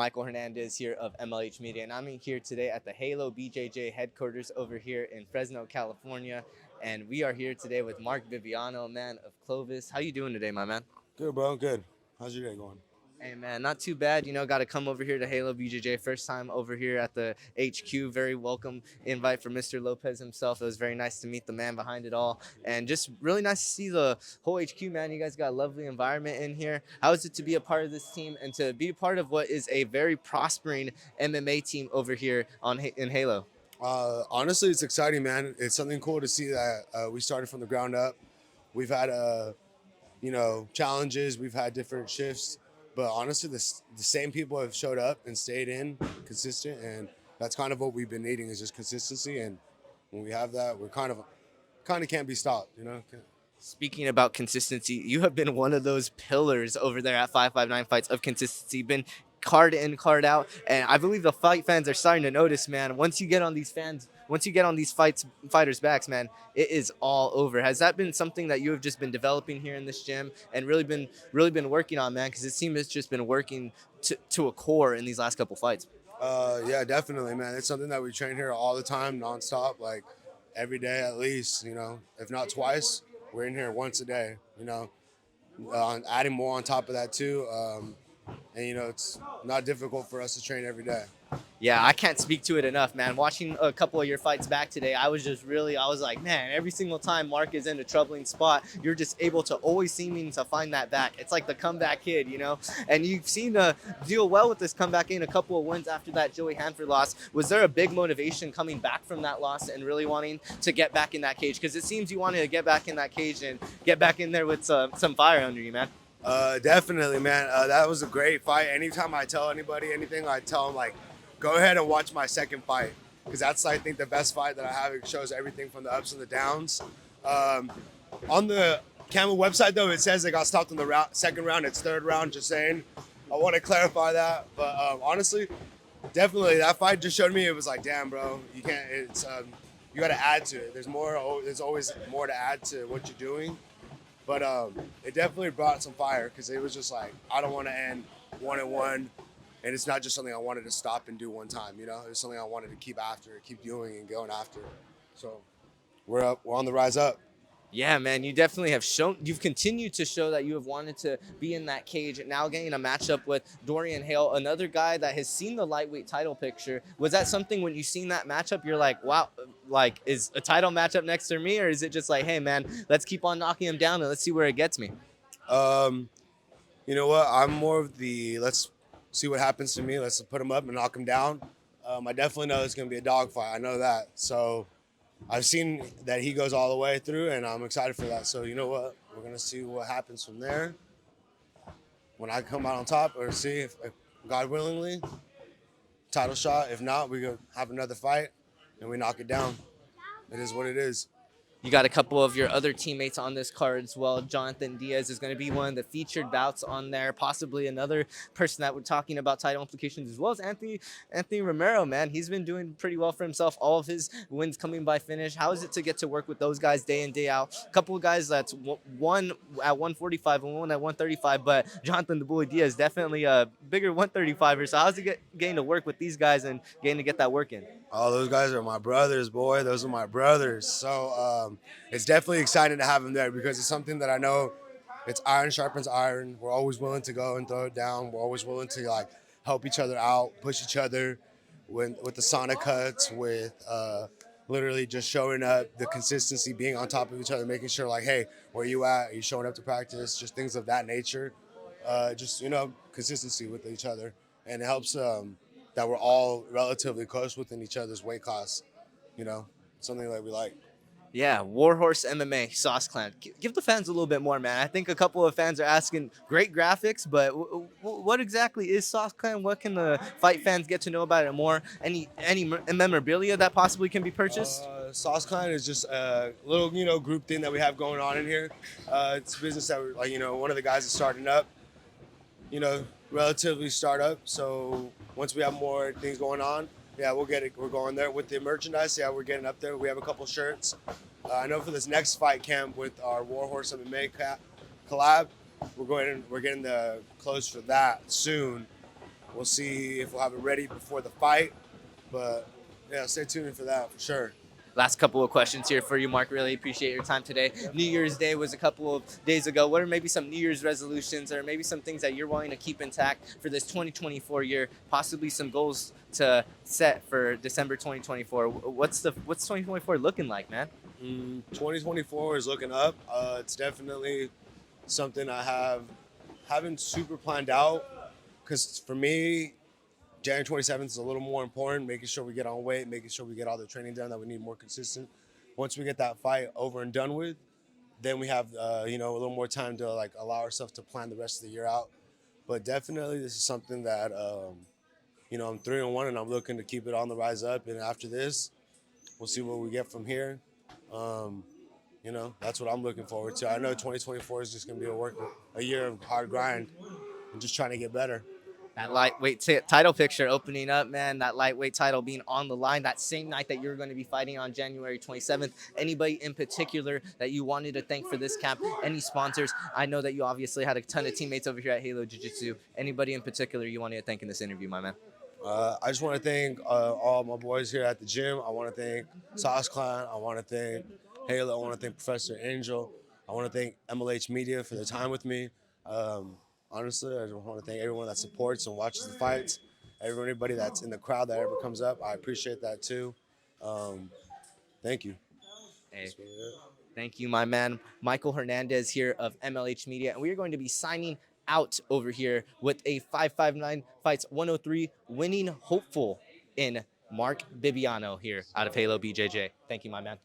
Michael Hernandez here of MLH Media, and I'm here today at the Halo BJJ headquarters over here in Fresno, California, and we are here today with Marc Bibiano, man of Clovis. How you doing today, my man? Good, bro. Good. How's your day going? Hey, man, not too bad. Got to come over here to Halo BJJ. First time over here at the HQ. Very welcome invite from Mr. Lopez himself. It was very nice to meet the man behind it all. And just really nice to see the whole HQ, man. You guys got a lovely environment in here. How is it to be a part of this team and to be a part of what is a very prospering MMA team over here in Halo? Honestly, it's exciting, man. It's something cool to see that we started from the ground up. We've had, challenges. We've had different shifts, but honestly, the same people have showed up and stayed in, consistent, and that's kind of what we've been needing is just consistency. And when we have that, we're kind of can't be stopped. Speaking about consistency, you have been one of those pillars over there at 559 Fights of consistency. Been card in, card out, and I believe the fight fans are starting to notice, man. Once you get on these fighters' backs, man, it is all over. Has that been something that you have just been developing here in this gym and really been working on, man? Because it seems it's just been working to a core in these last couple fights. Yeah, definitely, man. It's something that we train here all the time, nonstop, like every day at least. If not twice, we're in here once a day. Adding more on top of that too. And it's not difficult for us to train every day. Yeah, I can't speak to it enough, man. Watching a couple of your fights back today, I was like, man, every single time Marc is in a troubling spot, you're just able to always seeming to find that back. It's like the comeback kid. And you've seen deal well with this comeback in a couple of wins after that Joey Hanford loss. Was there a big motivation coming back from that loss and really wanting to get back in that cage? Because it seems you wanted to get back in that cage and get back in there with some fire under you, man. Definitely, man. That was a great fight. Anytime I tell anybody anything, I tell them, like, go ahead and watch my second fight. Because that's, I think, the best fight that I have. It shows everything from the ups and the downs. On the Camel website, though, it says they got stopped in the second round. It's third round, just saying. I want to clarify that. But honestly, definitely, that fight just showed me it was like, damn, bro, you can't, you got to add to it. There's always more to add to what you're doing. But it definitely brought some fire because it was just like, I don't want to end 1-1. And it's not just something I wanted to stop and do one time, It was something I wanted to keep doing and going after. So we're on the rise up. Yeah, man, you definitely you've continued to show that you have wanted to be in that cage. Now getting a matchup with Dorian Hale, another guy that has seen the lightweight title picture. Was that something when you seen that matchup, you're like, wow, like, is a title matchup next to me? Or is it just like, hey, man, let's keep on knocking him down and let's see where it gets me? You know what? I'm more of the let's see what happens to me. Let's put him up and knock him down. I definitely know it's going to be a dogfight. I know that. So I've seen that he goes all the way through, and I'm excited for that. So you know what? We're going to see what happens from there. When I come out on top, or see if God willingly, title shot. If not, we go have another fight, and we knock it down. It is what it is. You got a couple of your other teammates on this card as well. Jonathan Diaz is going to be one of the featured bouts on there. Possibly another person that we're talking about title implications, as well as Anthony Romero, man. He's been doing pretty well for himself. All of his wins coming by finish. How is it to get to work with those guys day in, day out? A couple of guys that's one at 145 and one at 135, but Jonathan the Bully Diaz definitely a bigger 135er. So how's it getting to work with these guys and getting to get that work in? Oh, those guys are my brothers, boy. Those are my brothers. So it's definitely exciting to have them there because it's something that I know it's iron sharpens iron. We're always willing to go and throw it down. We're always willing to, like, help each other out, push each other with the Sonic cuts, with literally just showing up, the consistency, being on top of each other, making sure, like, hey, where you at? Are you showing up to practice? Just things of that nature. Consistency with each other. And it helps that we're all relatively close within each other's weight class, something that we like. Yeah, WarHorse MMA, Saus Clan. Give the fans a little bit more, man. I think a couple of fans are asking great graphics, but what exactly is Saus Clan? What can the fight fans get to know about it more? Any memorabilia that possibly can be purchased? Saus Clan is just a little, group thing that we have going on in here. It's a business that we're, like, one of the guys is starting up, relatively startup. So once we have more things going on, yeah, we'll get it. We're going there with the merchandise. Yeah, we're getting up there. We have a couple shirts. I know for this next fight camp with our WarHorse MMA collab, we're getting the clothes for that soon. We'll see if we'll have it ready before the fight. But yeah, stay tuned for that for sure. Last couple of questions here for you, Mark. Really appreciate your time today. New Year's Day was a couple of days ago. What are maybe some New Year's resolutions or maybe some things that you're wanting to keep intact for this 2024 year? Possibly some goals to set for December 2024. What's 2024 looking like, man? 2024 is looking up. It's definitely something haven't super planned out because for me, January 27th is a little more important, making sure we get on weight, making sure we get all the training done that we need more consistent. Once we get that fight over and done with, then we have a little more time to like allow ourselves to plan the rest of the year out. But definitely, this is something that I'm 3-1 and I'm looking to keep it on the rise up. And after this, we'll see what we get from here. Um, that's what I'm looking forward to. I know 2024 is just gonna be a year of hard grind and just trying to get better. That lightweight title picture opening up, man. That lightweight title being on the line that same night that you're going to be fighting on January 27th. Anybody in particular that you wanted to thank for this camp? Any sponsors? I know that you obviously had a ton of teammates over here at Halo Jiu-Jitsu. Anybody in particular you wanted to thank in this interview, my man? I just want to thank all my boys here at the gym. I want to thank Saus Clan. I want to thank Halo. I want to thank Professor Angel. I want to thank MLH Media for their time with me. Honestly, I just want to thank everyone that supports and watches the fights. Everybody that's in the crowd that ever comes up, I appreciate that too. Thank you. Hey. Thank you, my man. Michael Hernandez here of MLH Media. And we are going to be signing out over here with a 559 fights 103 winning hopeful in Marc Bibiano here out of Halo BJJ. Thank you, my man.